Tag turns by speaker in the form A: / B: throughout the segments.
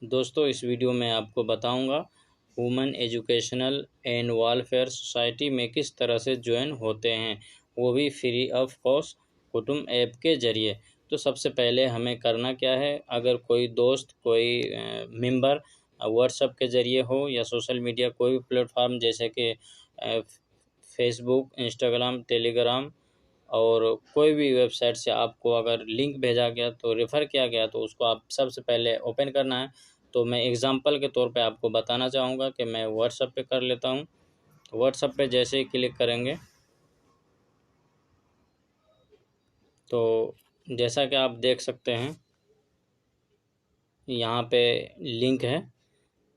A: दोस्तों इस वीडियो में आपको बताऊंगा women educational and welfare society में किस तरह से ज्वाइन होते हैं, वो भी फ्री ऑफ कॉस्ट कुटुंब ऐप के ज़रिए। तो सबसे पहले हमें करना क्या है, अगर कोई दोस्त कोई मेंबर व्हाट्सएप के ज़रिए हो या सोशल मीडिया कोई भी प्लेटफॉर्म जैसे कि फेसबुक, इंस्टाग्राम, टेलीग्राम और कोई भी वेबसाइट से आपको अगर लिंक भेजा गया तो रेफ़र किया गया तो उसको आप सबसे पहले ओपन करना है। तो मैं एग्ज़ाम्पल के तौर पे आपको बताना चाहूँगा कि मैं व्हाट्सएप पे कर लेता हूँ। व्हाट्सएप पे जैसे ही क्लिक करेंगे तो जैसा कि आप देख सकते हैं यहाँ पे लिंक है,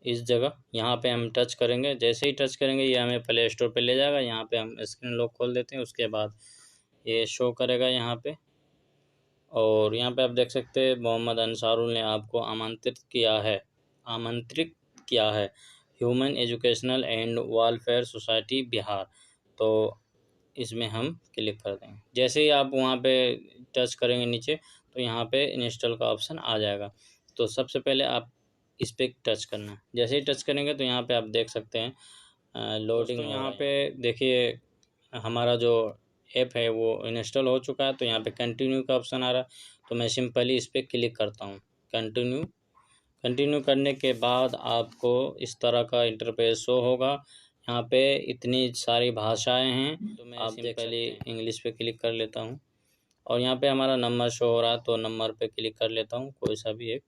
A: इस जगह यहाँ पे हम टच करेंगे। जैसे ही टच करेंगे ये हमें प्ले स्टोर पे ले जाएगा। यहाँ पे हम स्क्रीन लॉक खोल देते हैं, उसके बाद ये शो करेगा यहाँ पे। और यहाँ पे आप देख सकते हैं मोहम्मद अंसारुल ने आपको आमंत्रित किया है human educational and welfare society Bihar. तो इसमें हम क्लिक कर देंगे। जैसे ही आप वहाँ पे टच करेंगे नीचे तो यहाँ पे इंस्टॉल का ऑप्शन आ जाएगा। तो सबसे पहले आप इस पर टच करना है। जैसे ही टच करेंगे तो यहाँ पे आप देख सकते हैं लोडिंग। यहाँ पे देखिए हमारा जो ऐप है वो इंस्टॉल हो चुका है। तो यहाँ पे कंटिन्यू का ऑप्शन आ रहा है, तो मैं सिंपली इस पर क्लिक करता हूँ। कंटिन्यू करने के बाद आपको इस तरह का इंटरफेस शो होगा। यहाँ पे इतनी सारी भाषाएं हैं, तो मैं सिंपली इंग्लिश पे क्लिक कर लेता हूँ। और यहाँ पे हमारा नंबर शो हो रहा है तो नंबर पे क्लिक कर लेता हूँ, कोई सा भी एक।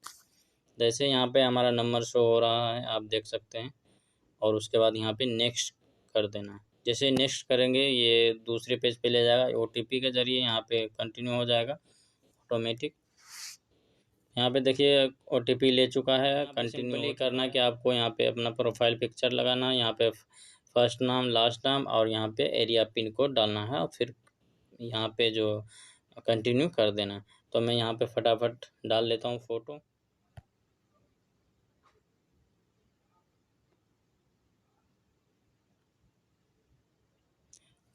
A: जैसे यहाँ पे हमारा नंबर शो हो रहा है आप देख सकते हैं, और उसके बाद यहाँ पे नेक्स्ट कर देना है। जैसे नेक्स्ट करेंगे ये दूसरे पेज पे ले जाएगा। OTP के ज़रिए यहाँ पे कंटिन्यू हो जाएगा ऑटोमेटिक। यहाँ पे देखिए OTP ले चुका है। कंटिन्यू करना कि आपको यहाँ पे अपना प्रोफाइल पिक्चर लगाना है, यहाँ पे फर्स्ट नाम, लास्ट नाम और यहाँ पे एरिया पिन कोड डालना है, और फिर यहाँ पे जो कंटिन्यू कर देना है। तो मैं यहाँ पे फटाफट डाल लेता हूँ फ़ोटो।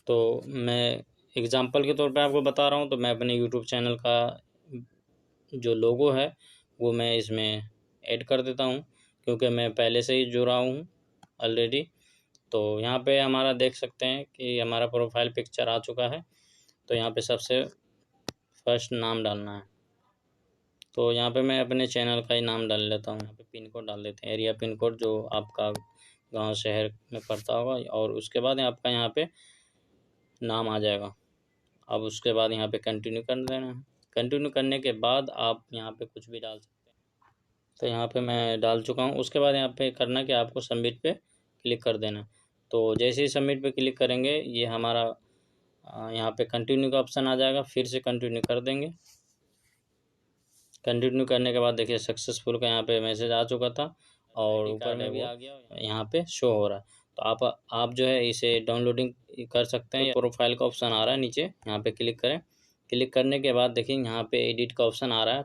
A: तो मैं एग्ज़ाम्पल के तौर पे आपको बता रहा हूँ। तो मैं अपने यूट्यूब चैनल का जो लोगो है वो मैं इसमें ऐड कर देता हूँ, क्योंकि मैं पहले से ही जुड़ा हूँ ऑलरेडी। तो यहाँ पे हमारा देख सकते हैं कि हमारा प्रोफाइल पिक्चर आ चुका है। तो यहाँ पे सबसे फर्स्ट नाम डालना है। तो यहाँ पे मैं अपने चैनल का ही नाम डाल लेता हूँ। यहाँ पे पिन कोड डाल देते हैं, एरिया पिन कोड जो आपका गांव शहर में पड़ता होगा, और उसके बाद आपका यहाँ पे नाम आ जाएगा। अब उसके बाद यहाँ पे कंटिन्यू कर देना है। कंटिन्यू करने के बाद आप यहाँ पे कुछ भी डाल सकते हैं। तो यहाँ पे मैं डाल चुका हूँ। उसके बाद यहाँ पे करना कि आपको सबमिट पे क्लिक कर देना। तो जैसे ही सबमिट पे क्लिक करेंगे ये हमारा यहाँ पे कंटिन्यू का ऑप्शन आ जाएगा। फिर से कंटिन्यू कर देंगे। कंटिन्यू करने के बाद देखिए सक्सेसफुल का यहाँ पे मैसेज आ चुका था, और ऊपर में भी आ गया, यहाँ पे शो हो रहा है। तो आप जो है इसे डाउनलोडिंग कर सकते हैं। प्रोफाइल का ऑप्शन आ रहा है नीचे, यहाँ पे क्लिक करें। क्लिक करने के बाद देखिए यहाँ पे एडिट का ऑप्शन आ रहा है,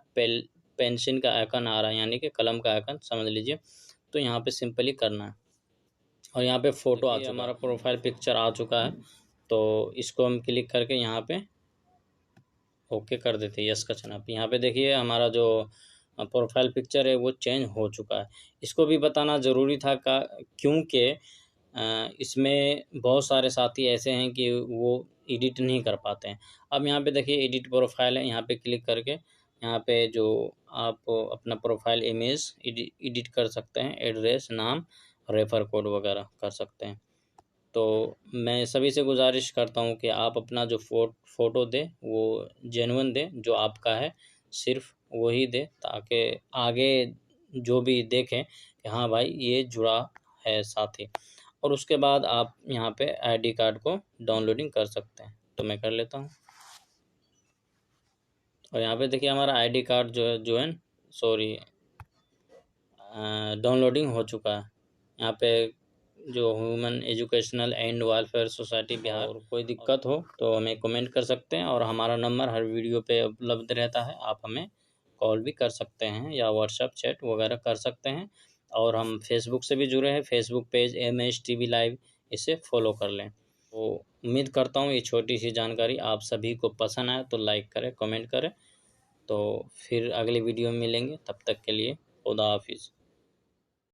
A: पेंसिल का आइकन आ रहा है, यानी कि कलम का आइकन समझ लीजिए। तो यहाँ पे सिंपली करना है, और यहाँ पे फ़ोटो आ चुका, हमारा प्रोफाइल पिक्चर आ चुका है। तो इसको हम क्लिक करके यहाँ पे ओके कर देते हैं, यस का चिन्ह। यहाँ पे देखिए हमारा जो प्रोफाइल पिक्चर है वो चेंज हो चुका है। इसको भी बताना ज़रूरी था क्योंकि इसमें बहुत सारे साथी ऐसे हैं कि वो एडिट नहीं कर पाते हैं। अब यहाँ पे देखिए एडिट प्रोफाइल है, यहाँ पे क्लिक करके यहाँ पे जो आप अपना प्रोफाइल इमेज एडिट कर सकते हैं, एड्रेस, नाम, रेफर कोड वगैरह कर सकते हैं। तो मैं सभी से गुजारिश करता हूँ कि आप अपना जो फ़ोटो दें वो जेन्युइन दें, जो आपका है सिर्फ वही दें, ताकि आगे जो भी देखें कि हाँ भाई ये जुड़ा है साथी। और उसके बाद आप यहाँ पे आईडी कार्ड को डाउनलोडिंग कर सकते हैं। तो मैं कर लेता हूँ, और यहाँ पे देखिए हमारा आईडी कार्ड जो है डाउनलोडिंग हो चुका है। यहाँ पे जो human educational and welfare society Bihar. और कोई दिक्कत हो तो हमें कमेंट कर सकते हैं, और हमारा नंबर हर वीडियो पे उपलब्ध रहता है। आप हमें कॉल भी कर सकते हैं या व्हाट्सएप चैट वगैरह कर सकते हैं। और हम फेसबुक से भी जुड़े हैं, फेसबुक पेज MHTV लाइव, इसे फॉलो कर लें। तो उम्मीद करता हूँ ये छोटी सी जानकारी आप सभी को पसंद आए, तो लाइक करें, कमेंट करें। तो फिर अगली वीडियो में मिलेंगे, तब तक के लिए खुदा हाफिज़।